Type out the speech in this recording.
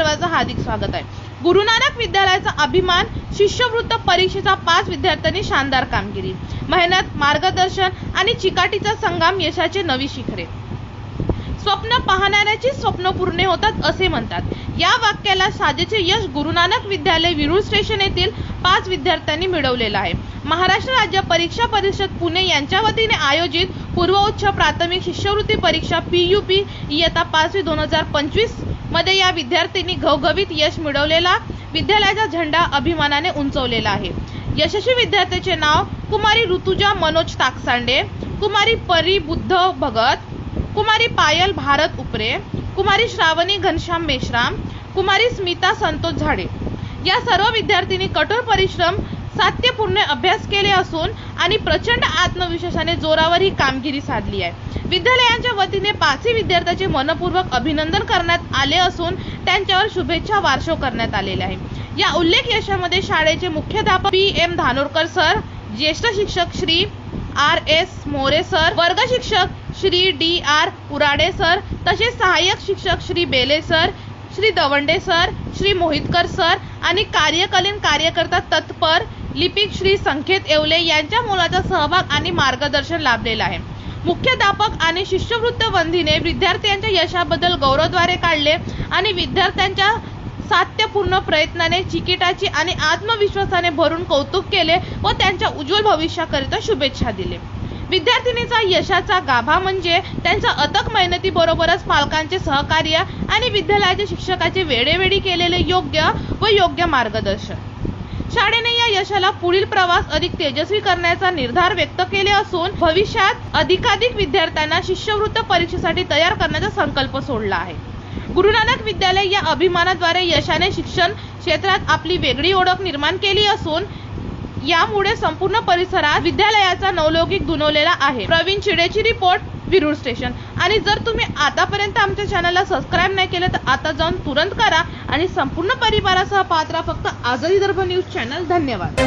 सर्वांचं हार्दिक स्वागत आहे। गुरु नानक विद्यालयाचा अभिमान, शिष्यवृत्त परीक्षेचा 5 विद्यार्थ्यांनी शानदार कामगिरी, मेहनत, मार्गदर्शन आणि चिकाटीचा संगम, यशाचे नवी शिखरे। स्वप्न पाहणाऱ्याची स्वप्न पूर्ण होतात असे म्हणतात। या वाक्याला साजेचे यश गुरु नानक विद्यालय विरुळ स्टेशन येथील 5 विद्यार्थ्यांनी मिळवलेलं आहे। महाराष्ट्र राज्य परीक्षा परिषद पुणे यांच्या वतीने आयोजित पूर्व उच्च प्राथमिक शिष्यवृत्ती परीक्षा PUP इयत्ता 5वी 2025 मध्ये या विद्यार्थ्यांनी घवघवीत यश मिळवलेला विद्यालयाचा झेंडा अभिमानाने उंचवलेला आहे। यशस्वी विद्यार्थ्याचे नाव कुमारी ऋतुजा मनोज ताकसांडे, कुमारी परी बुद्ध भगत, कुमारी पायल भारत उपरे, कुमारी श्रावणी घनश्याम मेश्राम, कुमारी स्मिता संतोष झाडे। या सर्व विद्यार्थ्यांनी कठोर परिश्रम, सातत्यपूर्ण अभ्यास केले असून आणि प्रचंड आत्मविश्वासाने जोरावर ही कामगिरी साधली आहे। विद्यालयाच्या वतीने 5ही विद्यार्थ्यांचे मनपूर्वक अभिनंदन करण्यात आले असून त्यांच्यावर शुभेच्छा वर्षाव करण्यात आलेले आहे। या उल्लेख यशामध्ये शाळेचे मुख्याध्यापक PM धानोरकर सर, ज्येष्ठ शिक्षक श्री RS मोरे सर, वर्ग शिक्षक श्री DR उराडे सर, तसेच सहाय्यक शिक्षक Shri Bele sir, Shri Dawande sir, Shri Mohitkar sir आणि कार्यकालीन कार्यकर्ता तत्पर लिपिक श्री संकेत येवले यांच्या मोलाचा सहभाग आणि मार्गदर्शन लाभलेलं आहे। मुख्याध्यापक आणि शिष्यवृत्त वंदीने विद्यार्थ्यांच्या यशाबद्दल गौरवद्वारे काढले आणि विद्यार्थ्यांच्या सातत्यपूर्ण प्रयत्नाने, चिकाटीची आणि आत्मविश्वासाने भरून कौतुक केले व त्यांच्या उज्ज्वल भविष्याकरिता शुभेच्छा दिले। विद्यार्थिनीचा यशाचा गाभा म्हणजे त्यांच्या अथक मेहनतीबरोबरच पालकांचे सहकार्य आणि विद्यालयाच्या शिक्षकाचे वेळोवेळी केलेले योग्य मार्गदर्शन। शाळेने या यशाला पुढील प्रवास अधिक तेजस्वी करण्याचा निर्धार व्यक्त केले असून भविष्यात अधिकाधिक विद्यार्थ्यांना शिष्यवृत्त परीक्षेसाठी तयार करण्याचा संकल्प सोडला आहे। गुरु नानक विद्यालय या अभिमानाद्वारे यशाने शिक्षण क्षेत्रात आपली वेगळी ओळख निर्माण केली असून यामुळे संपूर्ण परिसरात विद्यालयाचा नवलौकिक दुणवलेला आहे। प्रवीण चिडेची रिपोर्ट, विरुळ स्टेशन। आणि जर तुम्ही आतापर्यंत आमच्या चॅनलला सबस्क्राइब नाही केलं तर आता जाऊन तुरंत करा आणि संपूर्ण परिवारासह पाहत राहा फक्त आझादी दर्पण न्यूज चॅनल। धन्यवाद।